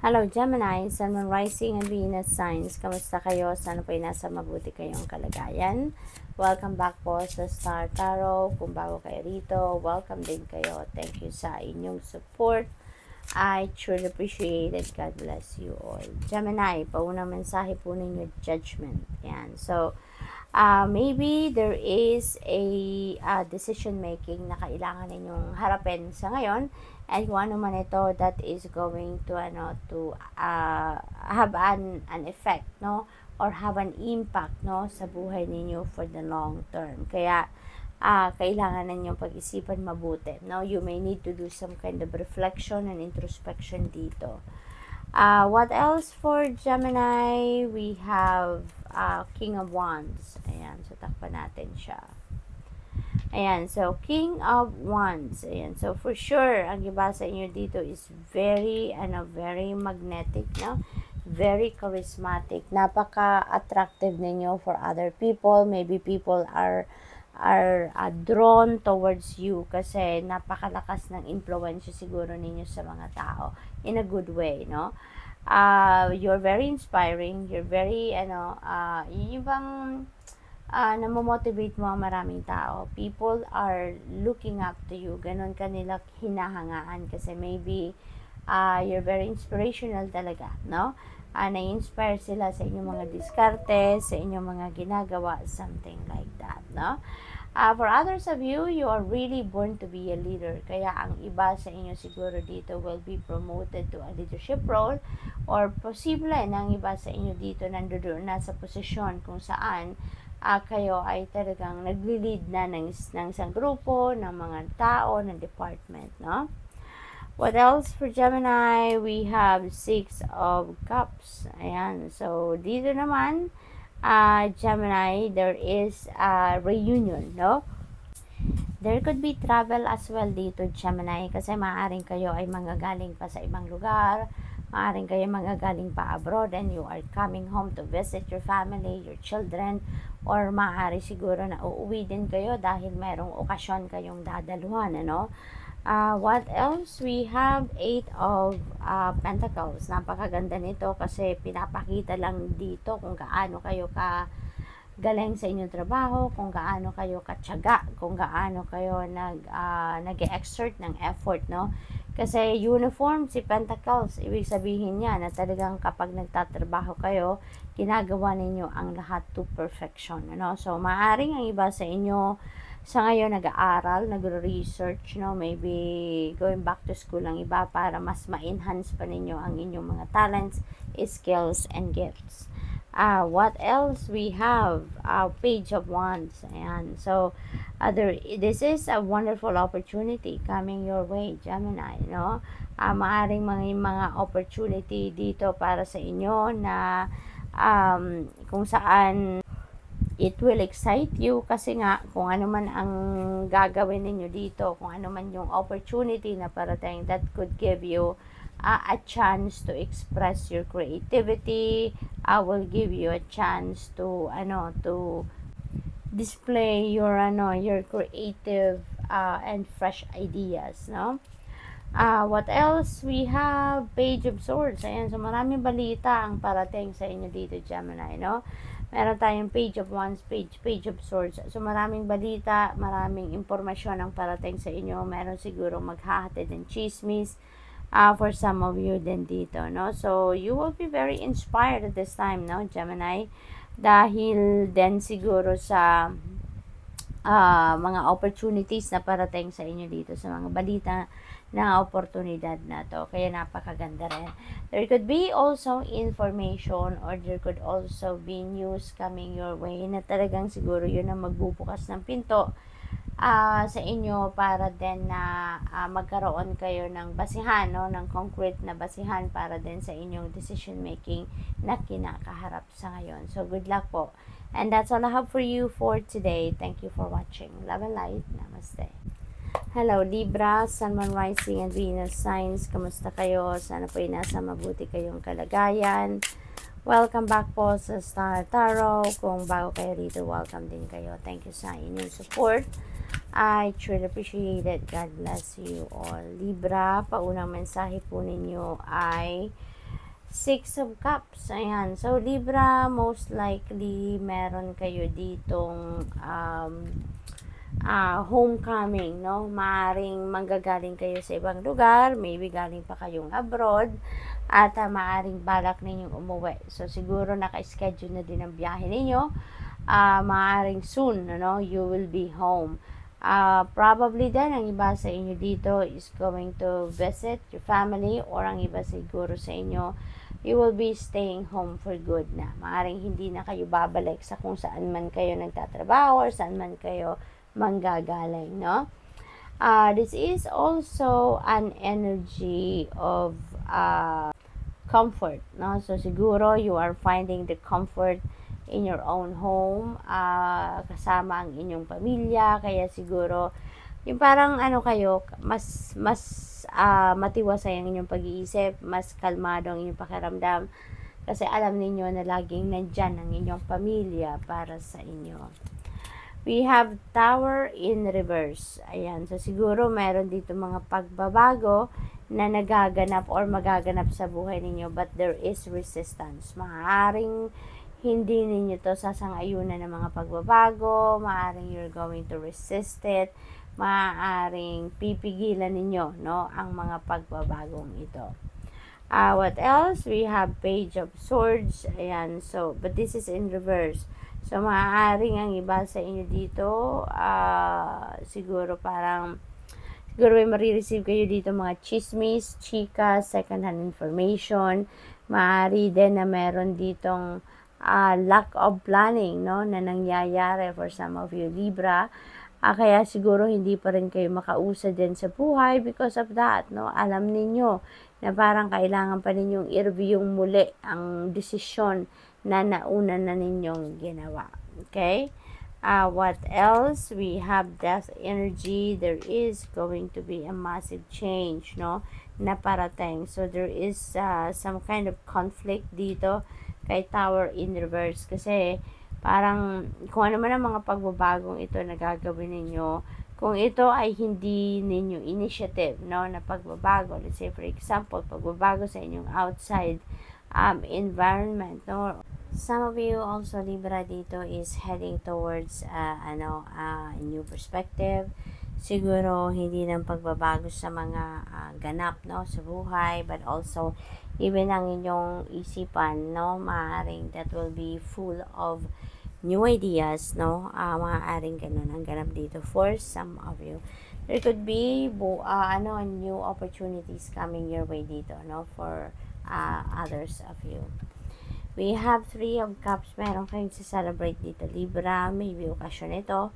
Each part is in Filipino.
Hello Gemini, Sun, Moon, Rising, and Venus signs. Kamusta kayo? Sana po ay nasa mabuti kayong kalagayan. Welcome back po sa Star Tarot. Kung bago kayo rito, welcome din kayo. Thank you sa inyong support. I truly appreciate it. God bless you all. Gemini, paunang mensahe po ninyo, judgment. Yan. So, maybe there is a decision making na kailangan ninyong harapin sa ngayon, and kung ano man ito that is going to have an effect, no, or have an impact, no, sa buhay ninyo for the long term. Kaya kailangan ninyong pag-isipan mabuti, no. You may need to do some kind of reflection and introspection dito. What else for Gemini? We have King of Wands. Ayan, so takpan natin siya. Ayan, so King of Wands. Ayan, so for sure, ang iba sa inyo dito is very magnetic, no? Very charismatic. Napaka-attractive ninyo for other people. Maybe people are drawn towards you kasi napakalakas ng influence siguro ninyo sa mga tao in a good way, no? You're very inspiring. You're very, yung bang namomotivate mo ang maraming tao. People are looking up to you. Ganon kanila hinahangaan kasi maybe you're very inspirational talaga, no? Na-inspire sila sa inyong mga diskarte, sa inyong mga ginagawa, something like that, no? For others of you, you are really born to be a leader. Kaya ang iba sa inyo siguro dito will be promoted to a leadership role, or posible na ang iba sa inyo dito nandoon na sa posisyon kung saan kayo ay talagang nagli-lead na ng isang grupo, ng mga tao, ng department, no? What else for Gemini? We have Six of Cups. Ayan. So, dito naman, Gemini, there is a reunion, no? There could be travel as well dito, Gemini, kasi maaaring kayo ay manggagaling pa sa ibang lugar, maaaring kayo manggagaling pa abroad and you are coming home to visit your family, your children, or maaari siguro na uuwi din kayo dahil mayroong okasyon kayong dadaluhan, ano? What else? We have Eight of Pentacles. Napakaganda nito kasi pinapakita lang dito kung gaano kayo galing sa inyong trabaho, kung gaano kayo katyaga, kung gaano kayo nag-exert ng effort, no? Kasi uniform si Pentacles, ibig sabihin niya na talagang kapag nagtatrabaho kayo, ginagawa ninyo ang lahat to perfection, no? So, maaring ang iba sa inyo sa ngayon nag-aaral, nagre-research, no? Maybe going back to school ang iba para mas ma-enhance pa ninyo ang inyong mga talents, skills, and gifts. What else? We have Page of Wands. Ayan. So, this is a wonderful opportunity coming your way, Gemini, no? Maaring mga opportunity dito para sa inyo na kung saan it will excite you kasi nga kung ano man ang gagawin ninyo dito, kung ano man yung opportunity na parating, that could give you a chance to express your creativity. I will give you a chance to display your creative and fresh ideas, no? What else? We have Page of Swords. Ayan, so maraming balita ang parating sa inyo dito, Gemini, no? Meron tayong Page of Wands, Page of Swords. So maraming balita, maraming impormasyon ang parating sa inyo. Meron siguro maghahatid ng chismis for some of you din dito, no? So you will be very inspired at this time, no, Gemini? Dahil din siguro sa mga opportunities na parating sa inyo dito, sa mga balita na oportunidad na to. Kaya napakaganda rin. There could be also information or there could also be news coming your way na talagang siguro yun ang magbubukas ng pinto sa inyo para din na magkaroon kayo ng basihan, no? Ng concrete na basihan para din sa inyong decision making na kinakaharap sa ngayon. So, good luck po. And that's all I have for you for today. Thank you for watching. Love and light. Namaste. Hello Libra, Sun, Moon, Rising, and Venus signs. Kamusta kayo? Sana po ay nasa mabuti kayong kalagayan. Welcome back po sa Star Tarot. Kung bago kayo rito, welcome din kayo. Thank you sa inyong support. I truly appreciate it. God bless you all. Libra, paunang mensahe po ninyo ay Six of Cups. Ayan. So, Libra, most likely, meron kayo ditong homecoming, no? Maaring manggagaling kayo sa ibang lugar, maybe galing pa kayong abroad, at maaring balak ninyong umuwi. So, siguro naka-schedule na din ang biyahe ninyo. Maaring soon, no? You will be home. Probably din, ang iba sa inyo dito is going to visit your family, or ang iba siguro sa inyo, you will be staying home for good na. Maaring hindi na kayo babalik sa kung saan man kayo nagtatrabaho or saan man kayo manggagaling, no? This is also an energy of comfort, no? So, siguro you are finding the comfort in your own home, kasama ang inyong pamilya, kaya siguro yung parang kayo, mas matiwasay ang inyong pag-iisip, mas kalmado ang inyong pakiramdam, kasi alam niyo na laging nandyan ang inyong pamilya para sa inyo. We have Tower in reverse. Ayan, so siguro meron dito mga pagbabago na nagaganap or magaganap sa buhay ninyo, but there is resistance. Maaaring hindi ninyo to sasang-ayunan ng mga pagbabago, maaaring you're going to resist it, maaaring pipigilan ninyo, no, ang mga pagbabagong ito. What else? We have Page of Swords. Ayan, so, but this is in reverse. So, maaaring ang iba sa inyo dito, siguro may marireceive kayo dito mga chismis, chika, second-hand information. Maaari din na meron ditong lack of planning, no, na nangyayari for some of you Libra. Kaya siguro hindi pa rin kayo makausad din sa buhay because of that, no. Alam ninyo na parang kailangan pa ninyong i-review muli ang desisyon na nauna na ninyong ginawa. Okay? What else? We have Death energy. There is going to be a massive change, no, na parating. So, there is some kind of conflict dito kay Tower in reverse, kasi parang kung ano man ang mga pagbabagong ito na gagawin ninyo, kung ito ay hindi ninyo initiative, no, na pagbabago, let's say for example, pagbabago sa inyong outside environment, no. Some of you also Libra dito is heading towards a new perspective. Siguro hindi lang pagbabago sa mga ganap, no, sa buhay, but also even ang inyong isipan, no, maaaring that will be full of new ideas, no. Maaaring ganun ang ganap dito for some of you. There could be new opportunities coming your way dito, no, for others of you. We have Three of Cups. Meron kayong celebrate dito Libra, maybe okasyon ito,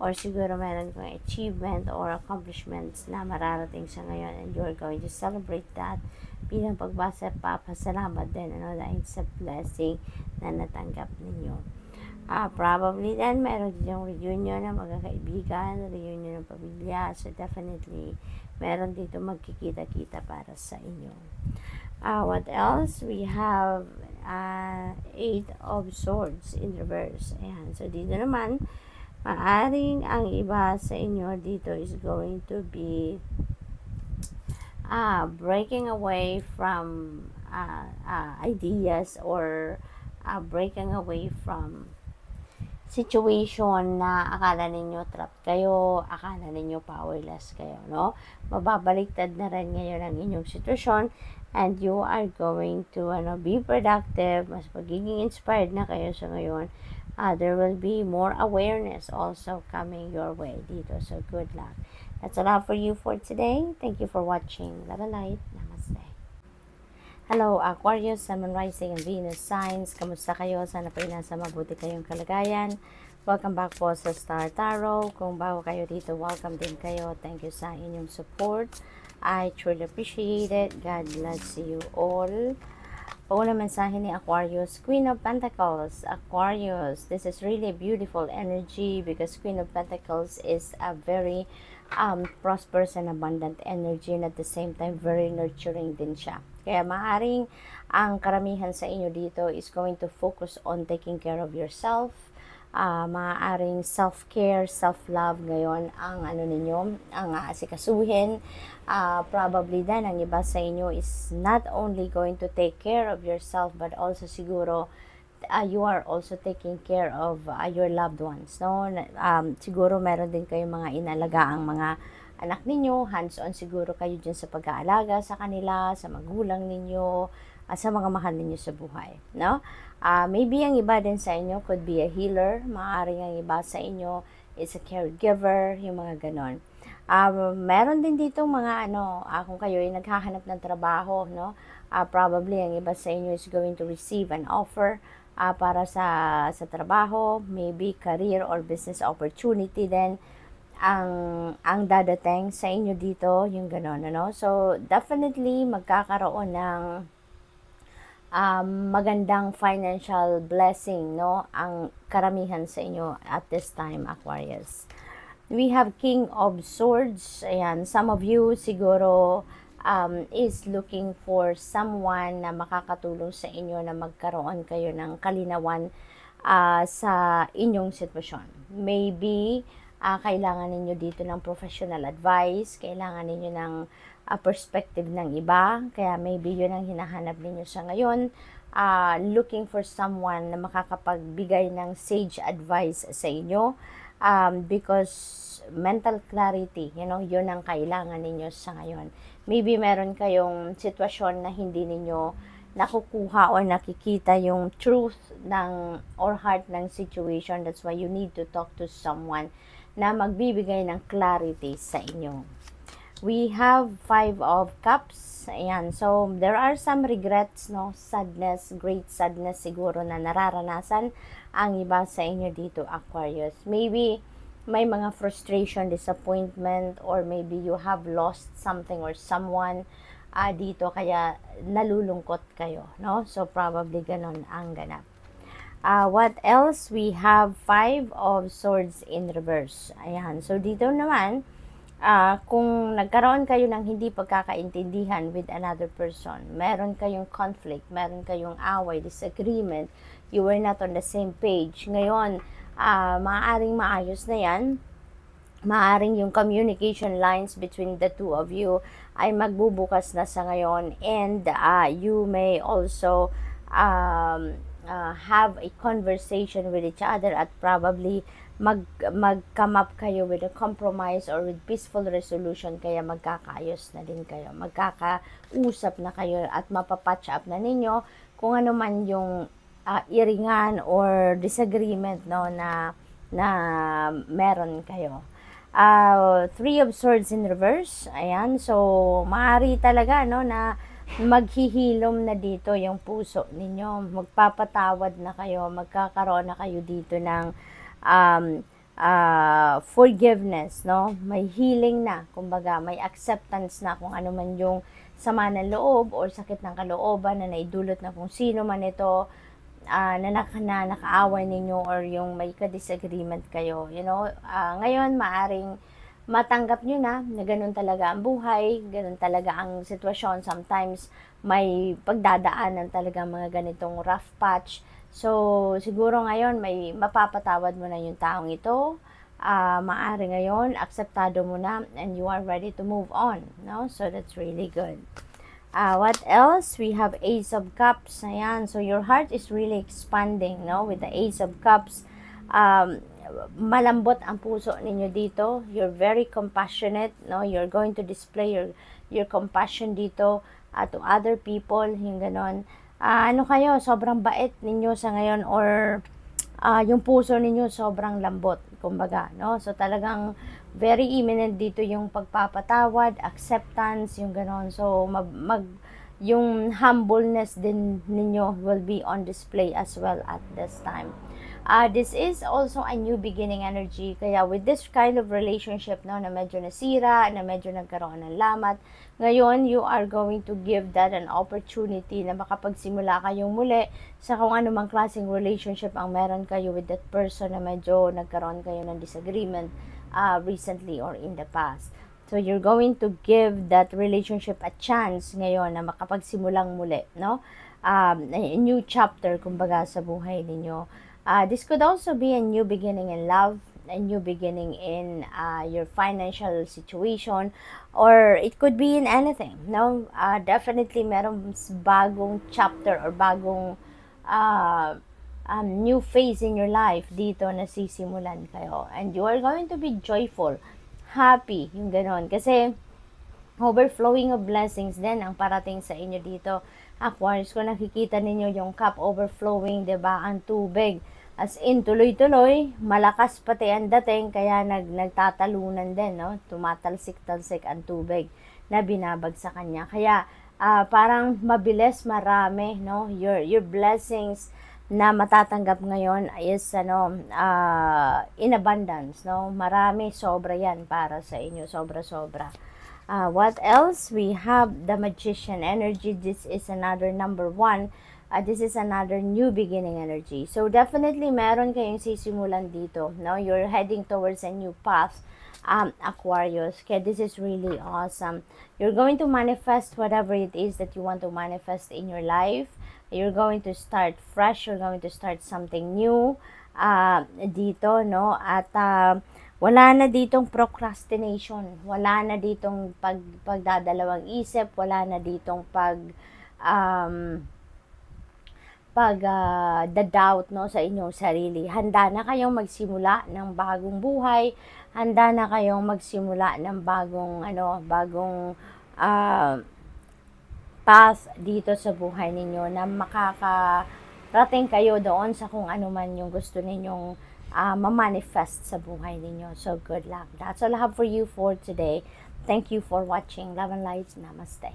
or siguro meron kayong achievement or accomplishments na mararating sa ngayon, and you're going to celebrate that bilang pagbasa, papasalamat din, dahil sa blessing na natanggap ninyo. Probably then meron din yung reunion ng mga kaibigan, reunion ng pamilya, so definitely meron dito magkikita-kita para sa inyo. What else? We have Eight of Swords in reverse. Ayan. So, dito naman, maaring ang iba sa inyo dito is going to be breaking away from ideas, or breaking away from situation na akala ninyo trapped kayo, akala ninyo powerless kayo, no? Mababaliktad na rin ngayon ang inyong sitwasyon, and you are going to be productive, mas magiging inspired na kayo sa ngayon. There will be more awareness also coming your way dito, so good luck. That's all for you for today. Thank you for watching. Love and light. Namaste. Hello Aquarius, Sun, Moon, Rising, and Venus signs. Kamusta kayo? Sana po nasa mabuti kayong kalagayan. Welcome back po sa Star Tarot. Kung bago kayo dito, welcome din kayo. Thank you sa inyong support. I truly appreciate it. God bless you all. Paunang mensahe ni Aquarius, Queen of Pentacles. Aquarius, this is really a beautiful energy because Queen of Pentacles is a very prosperous and abundant energy, and at the same time very nurturing din siya. Kaya maaaring ang karamihan sa inyo dito is going to focus on taking care of yourself, maaaring self-care, self-love ngayon ang ano ninyo, ang aasikasuhin. Probably then, ang iba sa inyo is not only going to take care of yourself, but also siguro, you are also taking care of your loved ones, no? Siguro meron din kayong mga inalagaang mga anak ninyo, hands-on siguro kayo dyan sa pag-aalaga sa kanila, sa magulang ninyo, sa mga mahal ninyo sa buhay, no? Maybe ang iba din sa inyo could be a healer, maaaring ang iba sa inyo is a caregiver, yung mga ganon. Meron din dito mga kung kayo ay naghahanap ng trabaho, no? Probably ang iba sa inyo is going to receive an offer para sa trabaho, maybe career or business opportunity din ang dadating sa inyo dito, yung ganon, ano? So, definitely magkakaroon ng magandang financial blessing, no? Ang karamihan sa inyo at this time, Aquarius. We have King of Swords. Ayan, some of you siguro is looking for someone na makakatulong sa inyo na magkaroon kayo ng kalinawan sa inyong sitwasyon. Maybe kailangan ninyo dito ng professional advice, kailangan ninyo ng perspective ng iba, kaya maybe yun ang hinahanap ninyo sa ngayon. Looking for someone na makakapagbigay ng sage advice sa inyo, because mental clarity, yun ang kailangan ninyo sa ngayon. Maybe meron kayong sitwasyon na hindi ninyo nakukuha o nakikita yung truth ng or heart ng situation. That's why you need to talk to someone na magbibigay ng clarity sa inyo. We have 5 of Cups. Ayan. So, there are some regrets, no? Sadness, great sadness siguro na nararanasan ang iba sa inyo dito, Aquarius. Maybe may mga frustration, disappointment, or maybe you have lost something or someone dito, kaya nalulungkot kayo, no? So, probably ganon ang ganap. What else? We have 5 of Swords in reverse. Ayan. So, dito naman, kung nagkaroon kayo ng hindi pagkakaintindihan with another person, meron kayong conflict, meron kayong away, disagreement, you were not on the same page, ngayon, maaaring maayos na yan. Maaaring yung communication lines between the two of you ay magbubukas na sa ngayon, and you may also have a conversation with each other at probably mag-come up kayo with a compromise or with peaceful resolution, kaya magkakaayos na din kayo, magkakausap na kayo at mapapatch up na ninyo kung ano man yung iringan or disagreement, no, na meron kayo. 3 of Swords in reverse. Ayan, so maaari talaga, no, na maghihilom na dito yung puso ninyo, magpapatawad na kayo, magkakaroon na kayo dito ng forgiveness, no? May healing na, kumbaga may acceptance na kung ano man yung sama ng loob or sakit ng kalooban na naidulot na kung sino man ito, na nakaaway ninyo or yung may ka-disagreement kayo, ngayon maaring matanggap nyo na ganun talaga ang buhay, ganun talaga ang sitwasyon. Sometimes may pagdadaanan talaga mga ganitong rough patch. So, siguro ngayon may mapapatawad mo na yung taong ito. Maari ngayon, akseptado mo na and you are ready to move on, no? So, that's really good. What else? We have Ace of Cups. Ayan. So, your heart is really expanding, no? With the Ace of Cups. Malambot ang puso ninyo dito. You're very compassionate, no? You're going to display your compassion dito to other people, yung ganon. Kayo, sobrang bait ninyo sa ngayon, or yung puso ninyo sobrang lambot, kumbaga, no? So, talagang very imminent dito yung pagpapatawad, acceptance, yung ganon. So, yung humbleness din ninyo will be on display as well at this time. This is also a new beginning energy, kaya with this kind of relationship, no, na medyo nasira, na medyo nagkaroon ng lamat, ngayon you are going to give that an opportunity na makapagsimula kayong muli sa kung ano mang klaseng relationship ang meron kayo with that person na medyo nagkaroon kayo ng disagreement recently or in the past. So you're going to give that relationship a chance ngayon na makapagsimulang muli, no? A new chapter, kumbaga, sa buhay ninyo. This could also be a new beginning in love, a new beginning in your financial situation, or it could be in anything. No, definitely merong bagong chapter or bagong uh, new phase in your life dito na sisimulan kayo. And you are going to be joyful, happy, yung ganon. Kasi overflowing of blessings din ang parating sa inyo dito. Aquarius, kung nakikita ninyo yung cup overflowing, 'di ba? Ang tubig. As in, tuloy-tuloy, malakas pati ang dating, kaya nagtatalunan din, no? Tumatalsik-talsik ang tubig na binabag sa kanya. Kaya, parang mabilis, marami, no? Your blessings na matatanggap ngayon is, in abundance, no? Marami, sobra yan para sa inyo. Sobra-sobra. What else? We have the Magician energy. This is another number 1. This is another new beginning energy. So definitely meron kayong sisimulan dito. No? You're heading towards a new path, Aquarius. Okay, this is really awesome. You're going to manifest whatever it is that you want to manifest in your life. You're going to start fresh. You're going to start something new dito, no? At wala na ditong procrastination. Wala na ditong pagdadalawang isip. Wala na ditong doubt, no, sa inyong sarili. Handa na kayong magsimula ng bagong buhay. Handa na kayong magsimula ng bagong path dito sa buhay ninyo na makakarating kayo doon sa kung ano man yung gusto ninyong ma-manifest sa buhay ninyo. So good luck. That's all I have for you for today. Thank you for watching. Love and light. Namaste.